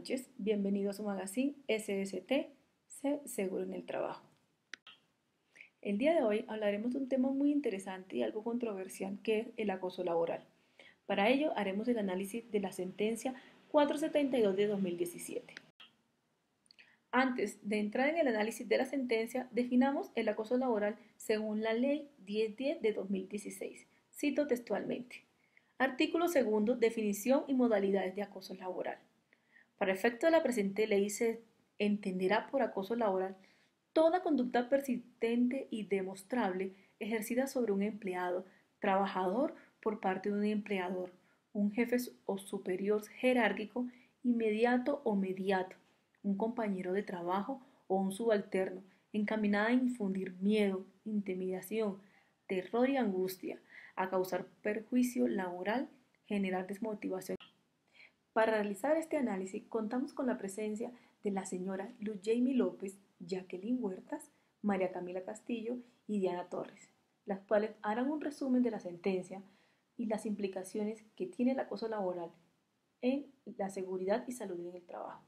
noches, bienvenido a su magazine SST, Sé Seguro en el Trabajo. El día de hoy hablaremos de un tema muy interesante y algo controversial que es el acoso laboral. Para ello haremos el análisis de la sentencia 472 de 2017. Antes de entrar en el análisis de la sentencia, definamos el acoso laboral según la Ley 1010 de 2016. Cito textualmente. Artículo 2, definición y modalidades de acoso laboral. Para efecto de la presente ley se entenderá por acoso laboral toda conducta persistente y demostrable ejercida sobre un empleado, trabajador por parte de un empleador, un jefe o superior jerárquico, inmediato o mediato, un compañero de trabajo o un subalterno, encaminada a infundir miedo, intimidación, terror y angustia, a causar perjuicio laboral, generar desmotivación. Para realizar este análisis contamos con la presencia de la señora Luz Jamie López, Jacqueline Huertas, María Camila Castillo y Diana Torres, las cuales harán un resumen de la sentencia y las implicaciones que tiene el acoso laboral en la seguridad y salud en el trabajo.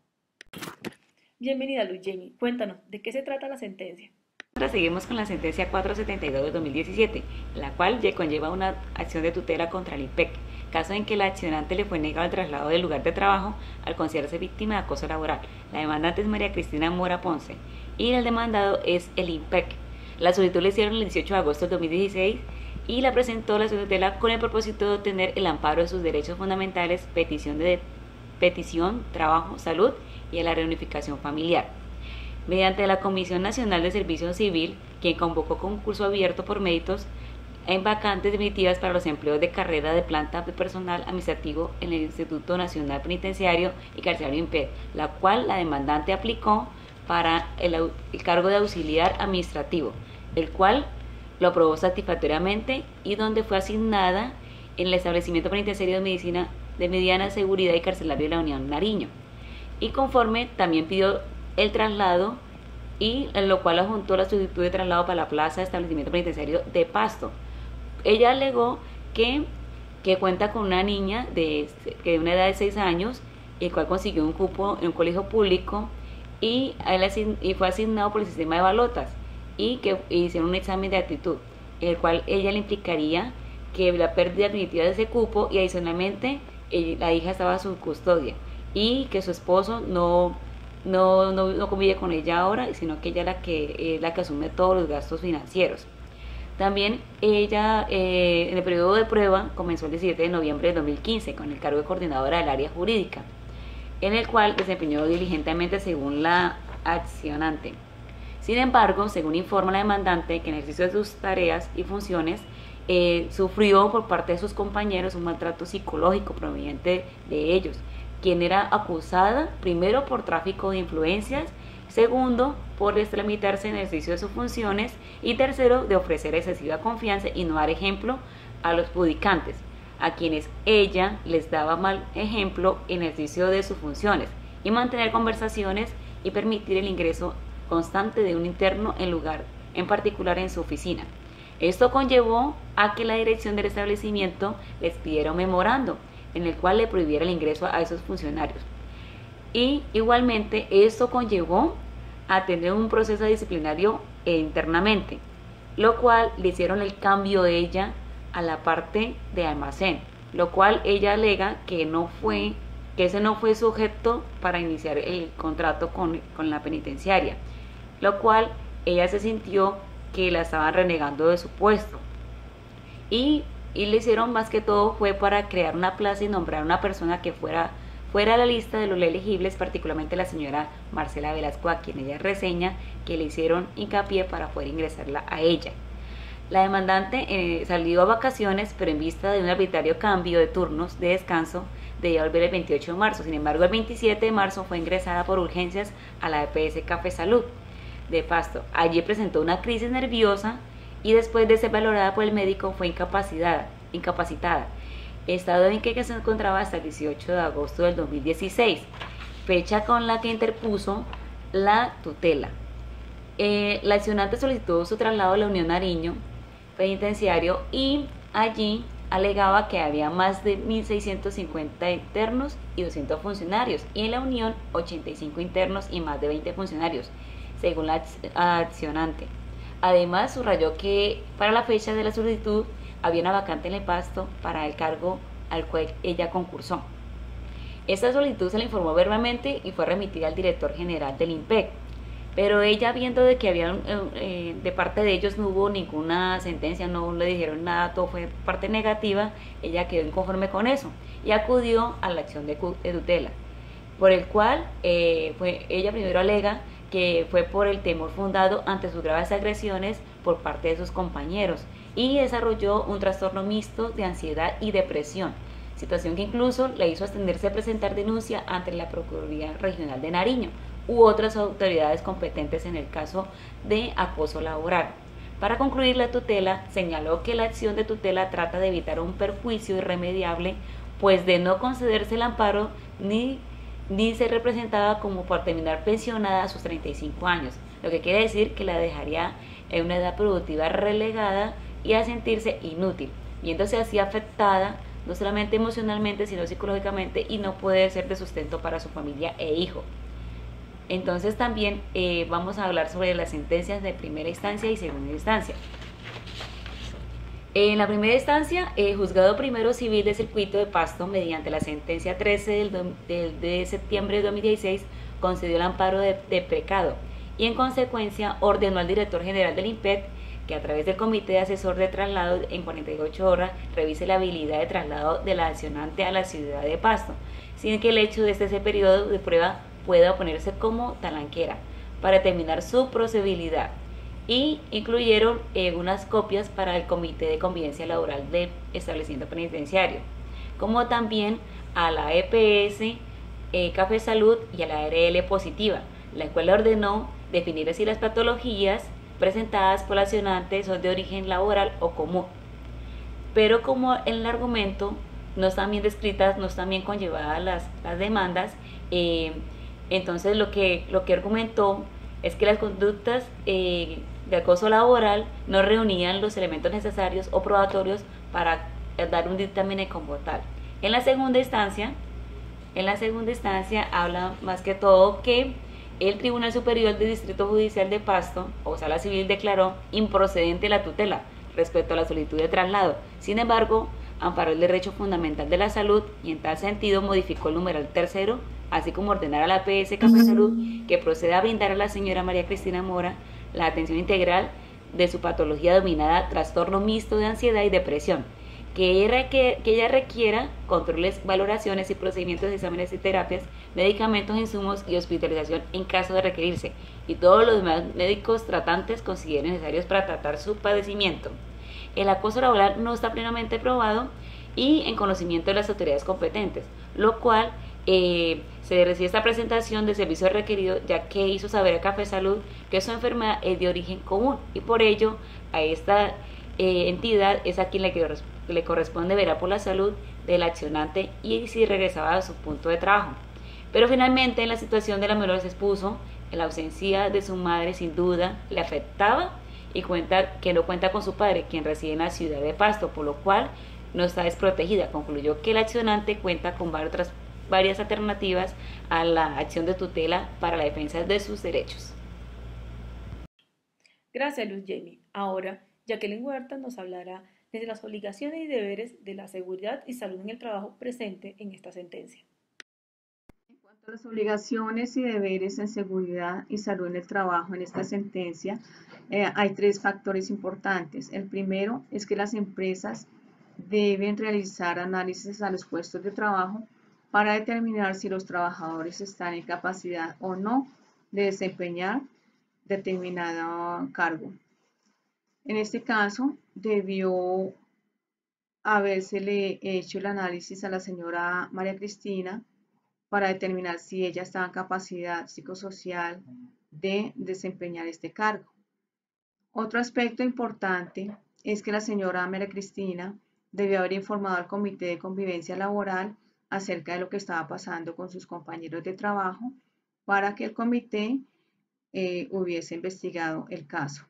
Bienvenida Luz Jamie, cuéntanos, ¿de qué se trata la sentencia? Ahora seguimos con la sentencia 472 de 2017, la cual ya conlleva una acción de tutela contra el IMPEC, caso en que la accionante le fue negado el traslado del lugar de trabajo al considerarse víctima de acoso laboral. La demandante es María Cristina Mora Ponce y el demandado es el IMPEC. La solicitud la hicieron el 18 de agosto del 2016 y la presentó la acción de tutela con el propósito de obtener el amparo de sus derechos fundamentales, petición, trabajo, salud y a la reunificación familiar. Mediante la Comisión Nacional de Servicio Civil, quien convocó concurso abierto por méritos en vacantes definitivas para los empleos de carrera de planta de personal administrativo en el Instituto Nacional Penitenciario y Carcelario IMPEC, la cual la demandante aplicó para el cargo de auxiliar administrativo, el cual lo aprobó satisfactoriamente y donde fue asignada en el establecimiento penitenciario de mediana seguridad y carcelario de la Unión Nariño. Y conforme también pidió el traslado y en lo cual adjuntó la solicitud de traslado para la plaza de establecimiento penitenciario de Pasto. Ella alegó que cuenta con una niña de una edad de 6 años, el cual consiguió un cupo en un colegio público y fue asignado por el sistema de balotas y que hicieron un examen de aptitud, el cual ella le implicaría que la pérdida definitiva de ese cupo y adicionalmente la hija estaba a su custodia y que su esposo no convive con ella ahora, sino que ella es la que asume todos los gastos financieros. También ella en el periodo de prueba comenzó el 17 de noviembre de 2015 con el cargo de coordinadora del área jurídica, en el cual desempeñó diligentemente según la accionante. Sin embargo, según informa la demandante, que en ejercicio de sus tareas y funciones sufrió por parte de sus compañeros un maltrato psicológico proveniente de ellos, quien era acusada primero por tráfico de influencias, segundo por extralimitarse en el ejercicio de sus funciones y tercero de ofrecer excesiva confianza y no dar ejemplo a los judicantes, a quienes ella les daba mal ejemplo en el ejercicio de sus funciones y mantener conversaciones y permitir el ingreso constante de un interno en particular en su oficina. Esto conllevó a que la dirección del establecimiento les pidiera un memorando en el cual le prohibiera el ingreso a esos funcionarios. Y igualmente esto conllevó a tener un proceso disciplinario internamente, lo cual le hicieron el cambio de ella a la parte de almacén, lo cual ella alega que ese no fue su objeto para iniciar el contrato con la penitenciaria, lo cual ella se sintió que la estaban renegando de su puesto. Y le hicieron más que todo fue para crear una plaza y nombrar una persona que fuera a la lista de los elegibles, particularmente la señora Marcela Velasco, a quien ella reseña que le hicieron hincapié para poder ingresarla a ella. La demandante salió a vacaciones, pero en vista de un arbitrario cambio de turnos de descanso, debía volver el 28 de marzo. Sin embargo, el 27 de marzo fue ingresada por urgencias a la EPS Café Salud de Pasto. Allí presentó una crisis nerviosa y después de ser valorada por el médico fue incapacitada, estado en que se encontraba hasta el 18 de agosto del 2016, fecha con la que interpuso la tutela. La accionante solicitó su traslado a la Unión Nariño Penitenciario y allí alegaba que había más de 1.650 internos y 200 funcionarios, y en la Unión 85 internos y más de 20 funcionarios, según la accionante. Además, subrayó que para la fecha de la solicitud había una vacante en el Pasto para el cargo al cual ella concursó. Esta solicitud se le informó verbalmente y fue remitida al director general del INPEC, pero ella, viendo de que había de parte de ellos no hubo ninguna sentencia, no le dijeron nada, todo fue parte negativa, ella quedó inconforme con eso y acudió a la acción de tutela, por el cual ella primero alega que fue por el temor fundado ante sus graves agresiones por parte de sus compañeros, y desarrolló un trastorno mixto de ansiedad y depresión, situación que incluso le hizo abstenerse a presentar denuncia ante la Procuraduría Regional de Nariño u otras autoridades competentes en el caso de acoso laboral. Para concluir, la tutela señaló que la acción de tutela trata de evitar un perjuicio irremediable, pues de no concederse el amparo ni ser representada como por terminar pensionada a sus 35 años, lo que quiere decir que la dejaría en una edad productiva relegada y a sentirse inútil, viéndose así afectada no solamente emocionalmente sino psicológicamente, y no puede ser de sustento para su familia e hijo. Entonces también vamos a hablar sobre las sentencias de primera instancia y segunda instancia. En la primera instancia, el Juzgado Primero Civil de Circuito de Pasto, mediante la sentencia 13 de septiembre de 2016, concedió el amparo de precado y en consecuencia ordenó al director general del INPEC que a través del Comité Asesor de Traslado en 48 horas revise la habilidad de traslado de la accionante a la ciudad de Pasto, sin que el hecho de ese periodo de prueba pueda oponerse como talanquera, para determinar su procedibilidad, y incluyeron unas copias para el Comité de Convivencia Laboral del establecimiento penitenciario, como también a la EPS Café Salud y a la ARL Positiva, la cual ordenó definir si las patologías presentadas por la accionante son de origen laboral o común, pero como en el argumento no están bien descritas, no están bien conllevadas las demandas, entonces lo que argumentó es que las conductas de acoso laboral no reunían los elementos necesarios o probatorios para dar un dictamen como tal. En la segunda instancia habla más que todo que el Tribunal Superior del Distrito Judicial de Pasto, o Sala Civil, declaró improcedente la tutela respecto a la solicitud de traslado. Sin embargo, amparó el derecho fundamental de la salud y en tal sentido modificó el numeral tercero, así como ordenar a la PS Café Salud que proceda a brindar a la señora María Cristina Mora la atención integral de su patología denominada trastorno mixto de ansiedad y depresión, que ella requiera controles, valoraciones y procedimientos de exámenes y terapias, medicamentos, insumos y hospitalización en caso de requerirse, y todos los demás médicos tratantes consideren necesarios para tratar su padecimiento. El acoso laboral no está plenamente probado y en conocimiento de las autoridades competentes, lo cual se recibe esta presentación de servicio requerido, ya que hizo saber a Café Salud que su enfermedad es de origen común y por ello a esta entidad es a quien le corresponde velar por la salud del accionante y si regresaba a su punto de trabajo. Pero finalmente en la situación de la menor se expuso la ausencia de su madre sin duda le afectaba y no cuenta con su padre, quien reside en la ciudad de Pasto, por lo cual no está desprotegida. Concluyó que el accionante cuenta con varias alternativas a la acción de tutela para la defensa de sus derechos. Gracias, Luz Jamie. Ahora, Jacqueline Huerta nos hablará de las obligaciones y deberes de la seguridad y salud en el trabajo presente en esta sentencia. En cuanto a las obligaciones y deberes en seguridad y salud en el trabajo en esta sentencia, hay tres factores importantes. El primero es que las empresas deben realizar análisis a los puestos de trabajo para determinar si los trabajadores están en capacidad o no de desempeñar determinado cargo. En este caso, debió habérsele hecho el análisis a la señora María Cristina para determinar si ella estaba en capacidad psicosocial de desempeñar este cargo. Otro aspecto importante es que la señora María Cristina debió haber informado al Comité de Convivencia Laboral acerca de lo que estaba pasando con sus compañeros de trabajo para que el comité hubiese investigado el caso.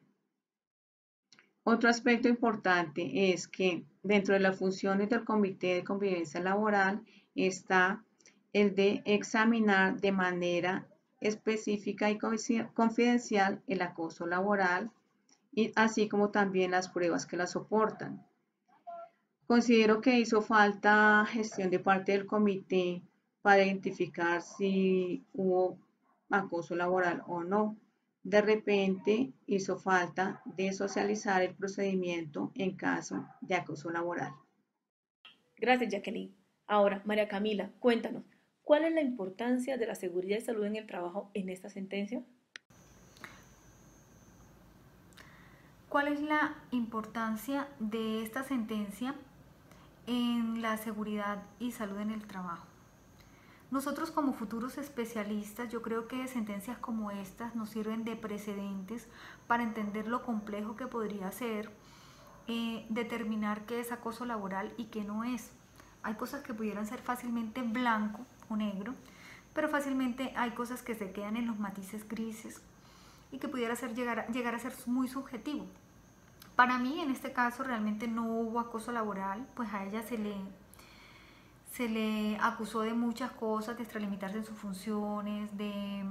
Otro aspecto importante es que dentro de las funciones del Comité de Convivencia Laboral está el de examinar de manera específica y confidencial el acoso laboral, y así como también las pruebas que la soportan. Considero que hizo falta gestión de parte del comité para identificar si hubo acoso laboral o no. De repente hizo falta de socializar el procedimiento en caso de acoso laboral. Gracias, Jacqueline. Ahora, María Camila, cuéntanos, ¿cuál es la importancia de la seguridad y salud en el trabajo en esta sentencia? ¿Cuál es la importancia de esta sentencia en la seguridad y salud en el trabajo? Nosotros como futuros especialistas, yo creo que sentencias como estas nos sirven de precedentes para entender lo complejo que podría ser determinar qué es acoso laboral y qué no es. Hay cosas que pudieran ser fácilmente blanco o negro, pero fácilmente hay cosas que se quedan en los matices grises y que pudiera llegar a ser muy subjetivo. Para mí, en este caso, realmente no hubo acoso laboral, pues a ella se le acusó de muchas cosas, de extralimitarse en sus funciones, de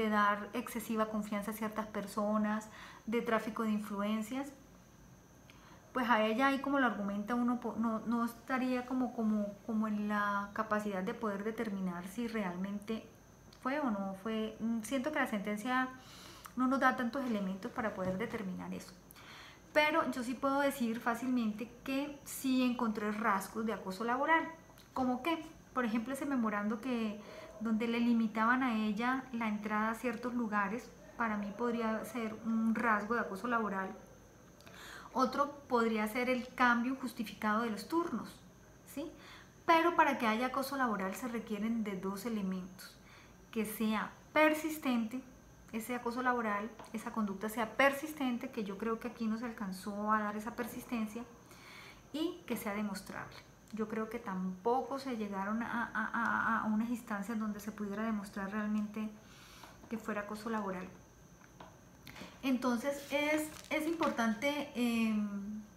dar excesiva confianza a ciertas personas, de tráfico de influencias. Pues a ella ahí, como lo argumenta uno, no estaría como en la capacidad de poder determinar si realmente fue o no fue. Siento que la sentencia no nos da tantos elementos para poder determinar eso. Pero yo sí puedo decir fácilmente que sí encontré rasgos de acoso laboral. ¿Cómo qué? Por ejemplo, ese memorando donde le limitaban a ella la entrada a ciertos lugares, para mí podría ser un rasgo de acoso laboral. Otro podría ser el cambio injustificado de los turnos, ¿sí? Pero para que haya acoso laboral se requieren de dos elementos: que sea persistente, ese acoso laboral, esa conducta sea persistente, que yo creo que aquí no se alcanzó a dar esa persistencia, y que sea demostrable. Yo creo que tampoco se llegaron a unas instancias donde se pudiera demostrar realmente que fuera acoso laboral. Entonces es importante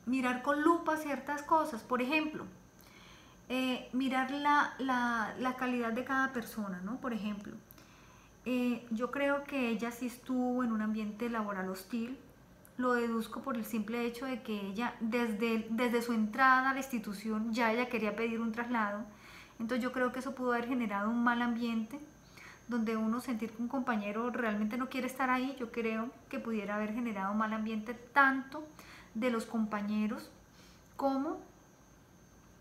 mirar con lupa ciertas cosas. Por ejemplo, mirar la calidad de cada persona, ¿no? Por ejemplo, yo creo que ella sí estuvo en un ambiente laboral hostil. Lo deduzco por el simple hecho de que ella, desde su entrada a la institución, ya ella quería pedir un traslado. Entonces yo creo que eso pudo haber generado un mal ambiente, donde uno sentir que un compañero realmente no quiere estar ahí. Yo creo que pudiera haber generado un mal ambiente tanto de los compañeros como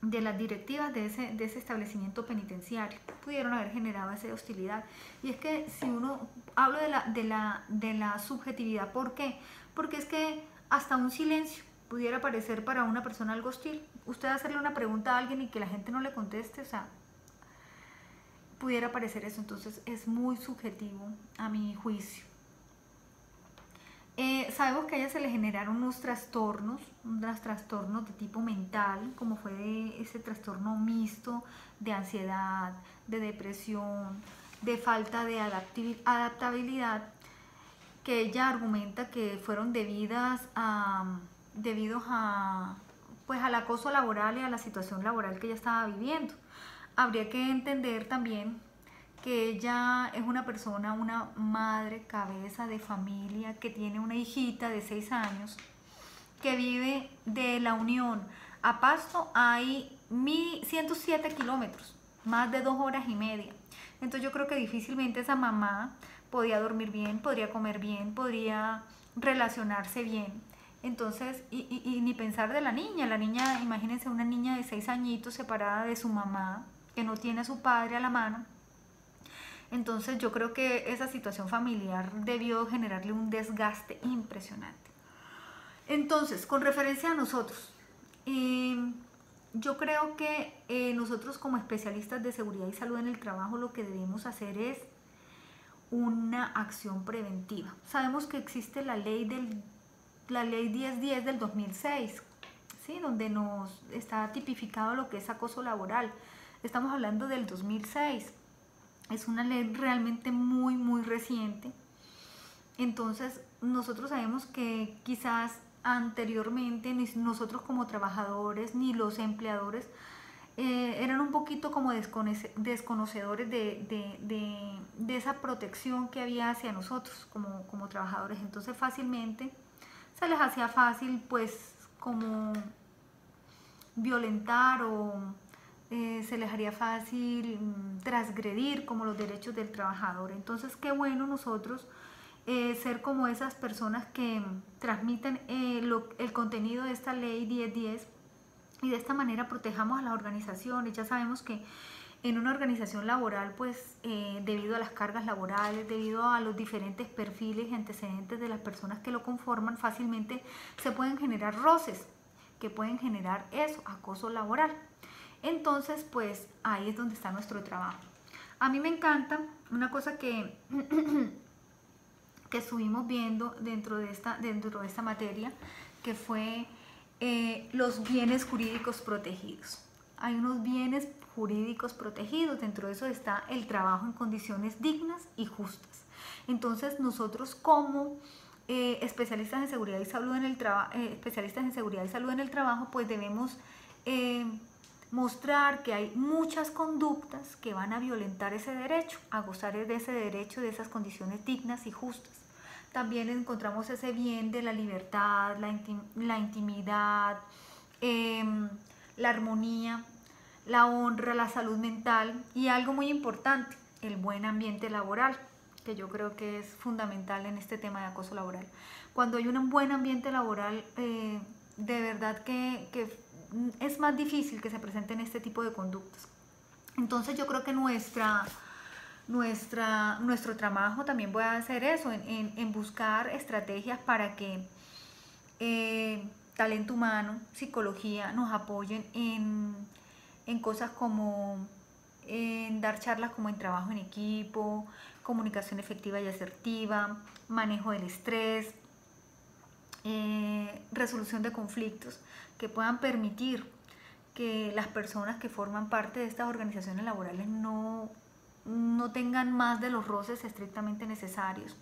de las directivas de ese establecimiento penitenciario. Pudieron haber generado esa hostilidad. Y es que si uno habla de la subjetividad, ¿por qué? Porque es que hasta un silencio pudiera parecer para una persona algo hostil. Usted hacerle una pregunta a alguien y que la gente no le conteste, o sea, pudiera parecer eso. Entonces es muy subjetivo a mi juicio. Sabemos que a ella se le generaron unos trastornos de tipo mental, como fue ese trastorno mixto de ansiedad, de depresión, de falta de adaptabilidad, que ella argumenta que fueron debido pues, al acoso laboral y a la situación laboral que ella estaba viviendo. Habría que entender también que ella es una persona, una madre cabeza de familia, que tiene una hijita de 6 años, que vive de La Unión a Pasto. Hay 107 kilómetros, más de 2 horas y media. Entonces yo creo que difícilmente esa mamá podía dormir bien, podría comer bien, podría relacionarse bien. Entonces, y ni pensar de la niña, imagínense una niña de 6 añitos separada de su mamá, que no tiene a su padre a la mano. Entonces yo creo que esa situación familiar debió generarle un desgaste impresionante. Entonces, con referencia a nosotros, yo creo que nosotros como especialistas de seguridad y salud en el trabajo lo que debemos hacer es una acción preventiva. Sabemos que existe la ley 1010 del 2006, ¿sí? Donde nos está tipificado lo que es acoso laboral. Estamos hablando del 2006. Es una ley realmente muy reciente. Entonces nosotros sabemos que quizás anteriormente ni nosotros como trabajadores ni los empleadores eran un poquito como desconocedores de esa protección que había hacia nosotros como trabajadores. Entonces fácilmente se les hacía fácil pues como violentar o se les haría fácil transgredir como los derechos del trabajador. Entonces qué bueno nosotros ser como esas personas que transmiten el contenido de esta ley 1010 y de esta manera protejamos a las organizaciones. Ya sabemos que en una organización laboral, pues debido a las cargas laborales, debido a los diferentes perfiles y antecedentes de las personas que lo conforman, fácilmente se pueden generar roces que pueden generar eso, acoso laboral. Entonces, pues ahí es donde está nuestro trabajo. A mí me encanta una cosa que estuvimos viendo dentro de esta materia, que fue los bienes jurídicos protegidos. Hay unos bienes jurídicos protegidos, dentro de eso está el trabajo en condiciones dignas y justas. Entonces nosotros como especialistas en seguridad y salud en el trabajo, pues debemos mostrar que hay muchas conductas que van a violentar ese derecho, a gozar de ese derecho, de esas condiciones dignas y justas. También encontramos ese bien de la libertad, la intimidad, la armonía, la honra, la salud mental y algo muy importante, el buen ambiente laboral, que yo creo que es fundamental en este tema de acoso laboral. Cuando hay un buen ambiente laboral, de verdad que es más difícil que se presenten este tipo de conductas. Entonces yo creo que nuestro trabajo también puede hacer eso, en buscar estrategias para que talento humano, psicología nos apoyen en cosas como en dar charlas como en trabajo en equipo, comunicación efectiva y asertiva, manejo del estrés, resolución de conflictos, que puedan permitir que las personas que forman parte de estas organizaciones laborales no tengan más de los roces estrictamente necesarios.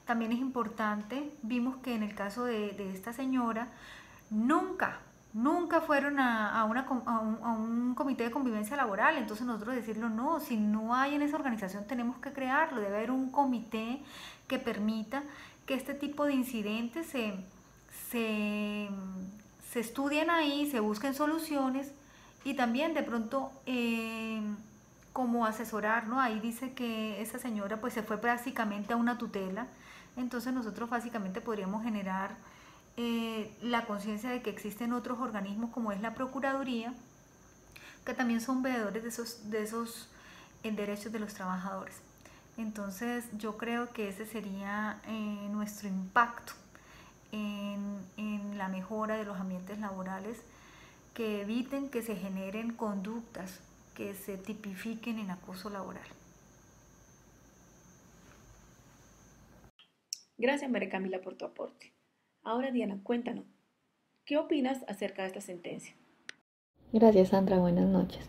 También es importante, vimos que en el caso de esta señora, nunca fueron a un comité de convivencia laboral. Entonces nosotros decirlo, no, si no hay en esa organización tenemos que crearlo, debe haber un comité que permita que este tipo de incidentes se estudien ahí, se busquen soluciones y también de pronto como asesorar, ¿no? Ahí dice que esa señora pues se fue básicamente a una tutela. Entonces nosotros básicamente podríamos generar la conciencia de que existen otros organismos como es la Procuraduría, que también son veedores de esos derechos de los trabajadores. Entonces yo creo que ese sería nuestro impacto en la mejora de los ambientes laborales, que eviten que se generen conductas que se tipifiquen en acoso laboral. Gracias, María Camila, por tu aporte. Ahora, Diana, cuéntanos, ¿qué opinas acerca de esta sentencia? Gracias, Sandra. Buenas noches.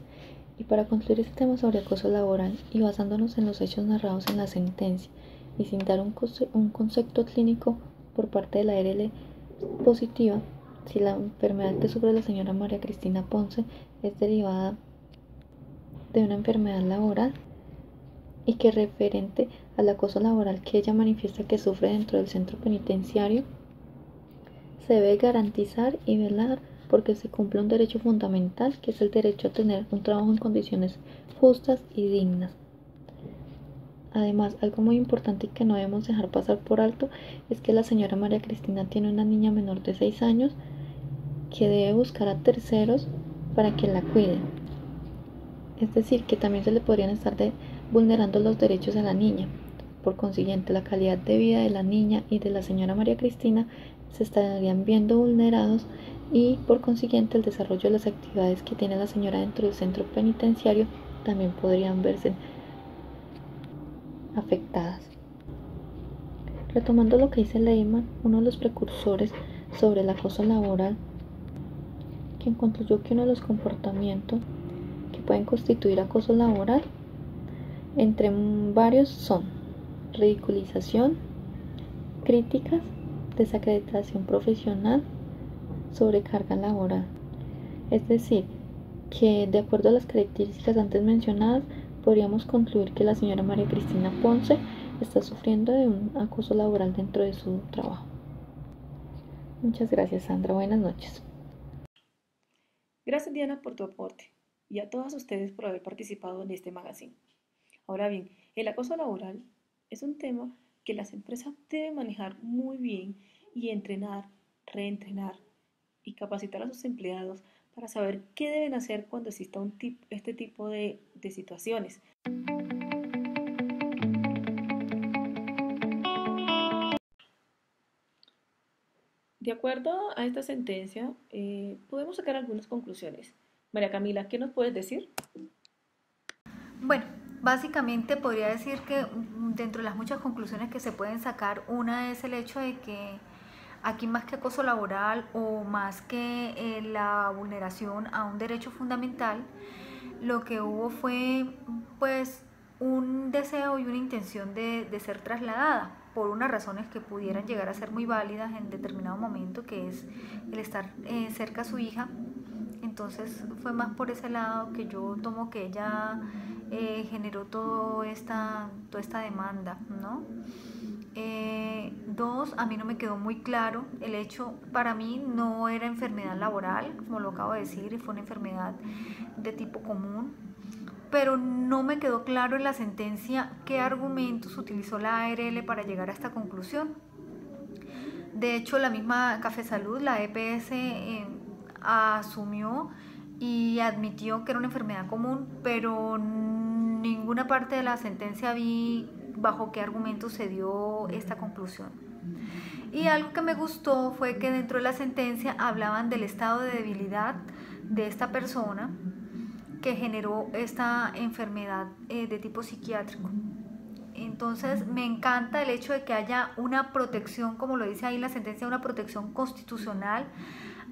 Y para concluir este tema sobre acoso laboral y basándonos en los hechos narrados en la sentencia y sin dar un concepto clínico por parte de la RL positiva, si la enfermedad que sufre la señora María Cristina Ponce es derivada de una enfermedad laboral y que referente al acoso laboral que ella manifiesta que sufre dentro del centro penitenciario, se debe garantizar y velar porque se cumple un derecho fundamental, que es el derecho a tener un trabajo en condiciones justas y dignas. Además, algo muy importante y que no debemos dejar pasar por alto es que la señora María Cristina tiene una niña menor de 6 años que debe buscar a terceros para que la cuiden. Es decir, que también se le podrían estar vulnerando los derechos de la niña. Por consiguiente, la calidad de vida de la niña y de la señora María Cristina se estarían viendo vulnerados y por consiguiente el desarrollo de las actividades que tiene la señora dentro del centro penitenciario también podrían verse afectadas. Retomando lo que dice Leyman, uno de los precursores sobre el acoso laboral, quien concluyó que uno de los comportamientos que pueden constituir acoso laboral, entre varios, son ridiculización, críticas, desacreditación profesional, sobrecarga laboral. Es decir, que de acuerdo a las características antes mencionadas, podríamos concluir que la señora María Cristina Ponce está sufriendo de un acoso laboral dentro de su trabajo. Muchas gracias, Sandra. Buenas noches. Gracias, Diana, por tu aporte y a todas ustedes por haber participado en este magazine. Ahora bien, el acoso laboral es un tema que las empresas deben manejar muy bien y entrenar, reentrenar y capacitar a sus empleados para saber qué deben hacer cuando exista este tipo de situaciones. De acuerdo a esta sentencia, podemos sacar algunas conclusiones. María Camila, ¿qué nos puedes decir? Bueno, básicamente podría decir que dentro de las muchas conclusiones que se pueden sacar, una es el hecho de que aquí más que acoso laboral o más que la vulneración a un derecho fundamental, lo que hubo fue pues un deseo y una intención de ser trasladada por unas razones que pudieran llegar a ser muy válidas en determinado momento, que es el estar cerca a su hija. Entonces fue más por ese lado que yo tomo que ella generó toda esta demanda, ¿no? Dos, a mí no me quedó muy claro el hecho, para mí no era enfermedad laboral, como lo acabo de decir, y fue una enfermedad de tipo común, pero no me quedó claro en la sentencia qué argumentos utilizó la ARL para llegar a esta conclusión. De hecho, la misma Café Salud, la EPS, asumió y admitió que era una enfermedad común, pero ninguna parte de la sentencia vi bajo qué argumentos se dio esta conclusión. Y algo que me gustó fue que dentro de la sentencia hablaban del estado de debilidad de esta persona que generó esta enfermedad de tipo psiquiátrico. Entonces me encanta el hecho de que haya una protección, como lo dice ahí la sentencia, una protección constitucional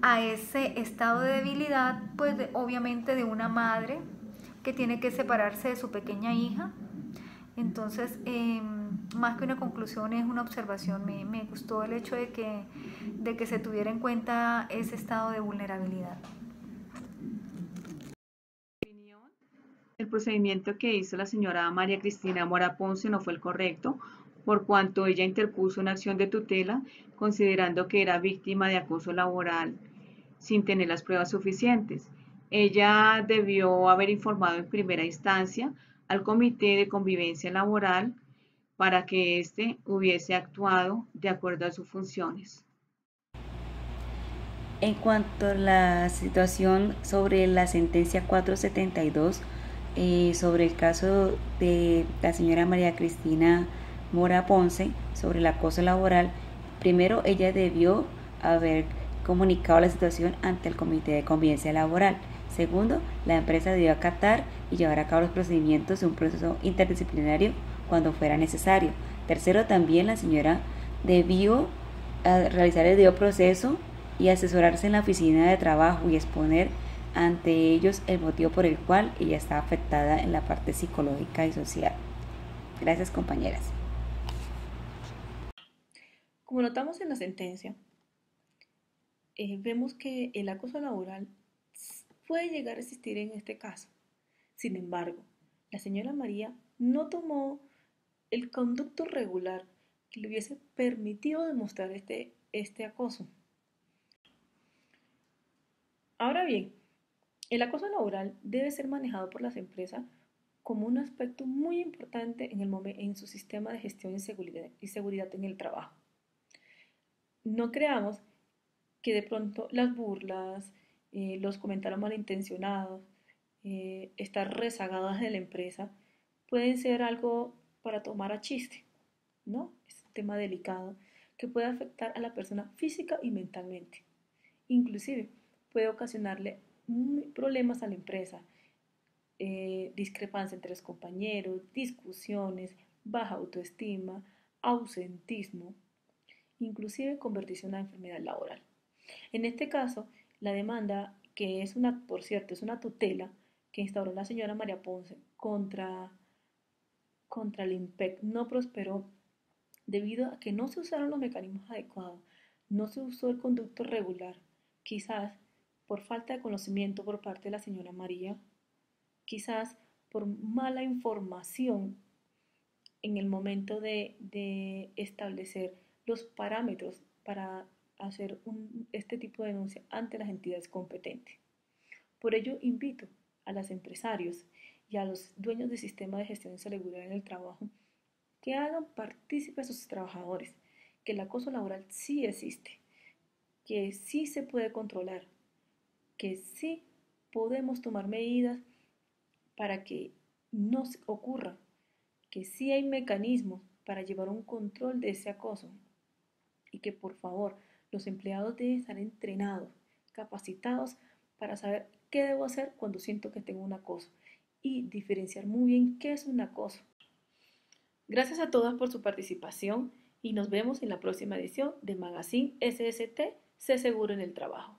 a ese estado de debilidad, pues obviamente de una madre que tiene que separarse de su pequeña hija. Entonces, más que una conclusión, es una observación. Me gustó el hecho de que se tuviera en cuenta ese estado de vulnerabilidad. El procedimiento que hizo la señora María Cristina Mora Ponce no fue el correcto, por cuanto ella interpuso una acción de tutela considerando que era víctima de acoso laboral sin tener las pruebas suficientes. Ella debió haber informado en primera instancia al Comité de Convivencia Laboral para que éste hubiese actuado de acuerdo a sus funciones. En cuanto a la situación sobre la sentencia 472, sobre el caso de la señora María Cristina Mora Ponce sobre el acoso laboral, primero ella debió haber comunicado la situación ante el Comité de Convivencia Laboral. Segundo, la empresa debió acatar y llevar a cabo los procedimientos de un proceso interdisciplinario cuando fuera necesario. Tercero, también la señora debió realizar el debido proceso y asesorarse en la oficina de trabajo y exponer ante ellos el motivo por el cual ella está afectada en la parte psicológica y social. Gracias, compañeras. Como notamos en la sentencia, vemos que el acoso laboral puede llegar a existir en este caso. Sin embargo, la señora María no tomó el conducto regular que le hubiese permitido demostrar este acoso. Ahora bien, el acoso laboral debe ser manejado por las empresas como un aspecto muy importante en su sistema de gestión y seguridad en el trabajo. No creamos que de pronto las burlas, los comentarios malintencionados, estar rezagadas de la empresa, pueden ser algo para tomar a chiste, ¿no? Es un tema delicado que puede afectar a la persona física y mentalmente. Inclusive puede ocasionarle problemas a la empresa, discrepancia entre los compañeros, discusiones, baja autoestima, ausentismo, inclusive convertirse en una enfermedad laboral. En este caso, la demanda, que es por cierto, es una tutela que instauró la señora María Ponce contra el IMPEC, no prosperó debido a que no se usaron los mecanismos adecuados no se usó el conducto regular, quizás por falta de conocimiento por parte de la señora María, quizás por mala información en el momento de establecer los parámetros para hacer este tipo de denuncia ante las entidades competentes. Por ello, invito a los empresarios y a los dueños del sistema de gestión de seguridad en el trabajo que hagan partícipes a sus trabajadores, que el acoso laboral sí existe, que sí se puede controlar, que sí podemos tomar medidas para que no ocurra, que sí hay mecanismos para llevar un control de ese acoso y que por favor los empleados deben estar entrenados, capacitados para saber qué debo hacer cuando siento que tengo un acoso y diferenciar muy bien qué es un acoso. Gracias a todas por su participación y nos vemos en la próxima edición de Magazine SST, Sé Seguro en el Trabajo.